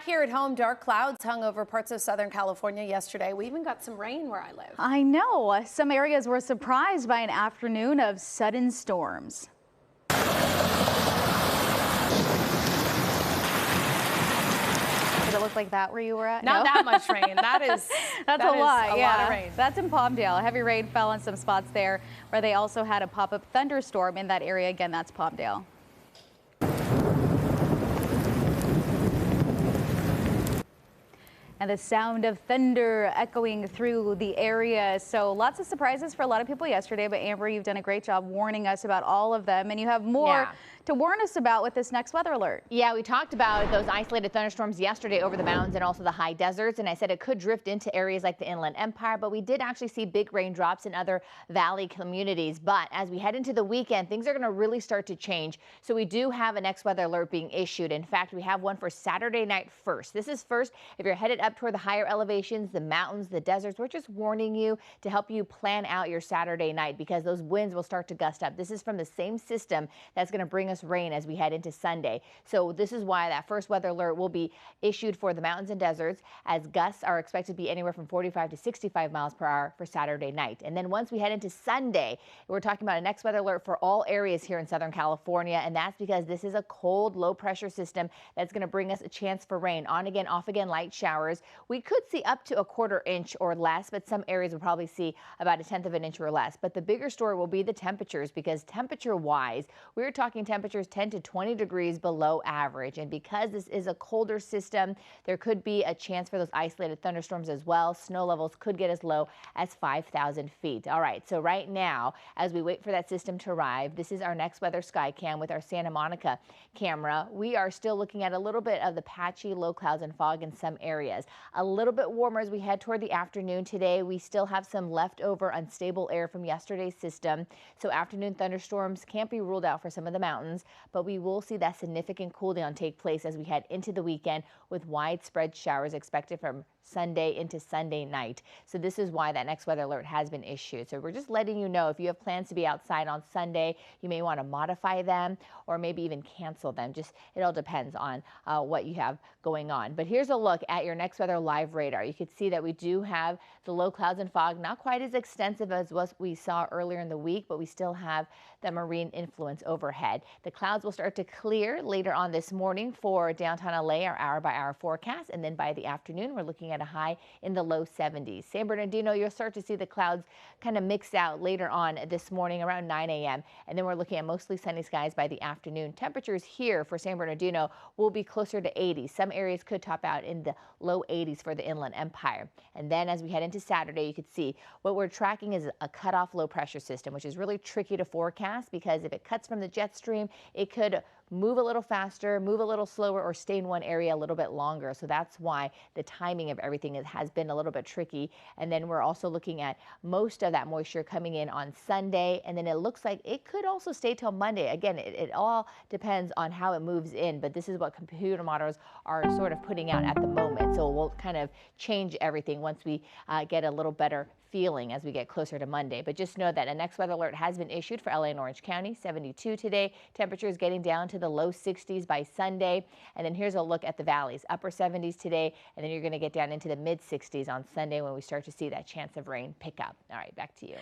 Back here at home, dark clouds hung over parts of Southern California yesterday. We even got some rain where I live. I know. Some areas were surprised by an afternoon of sudden storms. Did it look like that where you were at? Not No? that much rain. That's a lot. A lot of rain. That's in Palmdale. Heavy rain fell in some spots there where they also had a pop-up thunderstorm in that area. Again, that's Palmdale. And the sound of thunder echoing through the area. So lots of surprises for a lot of people yesterday. But Amber, you've done a great job warning us about all of them. And you have more to warn us about with this next weather alert. Yeah, we talked about those isolated thunderstorms yesterday over the mountains and also the high deserts. And I said it could drift into areas like the Inland Empire. But we did actually see big raindrops in other valley communities. But as we head into the weekend, things are going to really start to change. So we do have a next weather alert being issued. In fact, we have one for Saturday night first. This is first if you're headed up toward the higher elevations, the mountains, the deserts. We're just warning you to help you plan out your Saturday night because those winds will start to gust up. This is from the same system that's going to bring us rain as we head into Sunday. So this is why that first weather alert will be issued for the mountains and deserts, as gusts are expected to be anywhere from 45 to 65 miles per hour for Saturday night. And then once we head into Sunday, we're talking about a next weather alert for all areas here in Southern California. And that's because this is a cold, low pressure system that's going to bring us a chance for rain. On again, off again, light showers. We could see up to a 1/4 inch or less, but some areas will probably see about 1/10 of an inch or less. But the bigger story will be the temperatures, because temperature wise, we're talking temperatures 10 to 20 degrees below average. And because this is a colder system, there could be a chance for those isolated thunderstorms as well. Snow levels could get as low as 5,000 feet. All right, so right now, as we wait for that system to arrive, this is our next weather sky cam with our Santa Monica camera. We are still looking at a little bit of the patchy low clouds and fog in some areas. A little bit warmer as we head toward the afternoon today. We still have some leftover unstable air from yesterday's system. So afternoon thunderstorms can't be ruled out for some of the mountains, but we will see that significant cool down take place as we head into the weekend, with widespread showers expected from Sunday into Sunday night. So this is why that next weather alert has been issued. So we're just letting you know, if you have plans to be outside on Sunday, you may want to modify them or maybe even cancel them. Just, it all depends on what you have going on. But here's a look at your next weather live radar. You can see that we do have the low clouds and fog, not quite as extensive as what we saw earlier in the week, but we still have the marine influence overhead. The clouds will start to clear later on this morning for downtown LA, our hour-by-hour forecast, and then by the afternoon, we're looking at a high in the low 70s. San Bernardino, you'll start to see the clouds kind of mix out later on this morning around 9 a.m. And then we're looking at mostly sunny skies by the afternoon. Temperatures here for San Bernardino will be closer to 80. Some areas could top out in the low 80s for the Inland Empire. And then as we head into Saturday, you can see what we're tracking is a cutoff low pressure system, which is really tricky to forecast because if it cuts from the jet stream, it could move a little faster, move a little slower, or stay in one area a little bit longer. So that's why the timing of everything has been a little bit tricky. And then we're also looking at most of that moisture coming in on Sunday. And then it looks like it could also stay till Monday. Again, it all depends on how it moves in, but this is what computer models are sort of putting out at the moment. So we'll kind of change everything once we get a little better feeling as we get closer to Monday. But just know that a next weather alert has been issued for LA and Orange County. 72 today. Temperatures getting down to the low 60s by Sunday. And then here's a look at the valleys. Upper 70s today, and then you're going to get down into the mid 60s on Sunday when we start to see that chance of rain pick up. All right, back to you.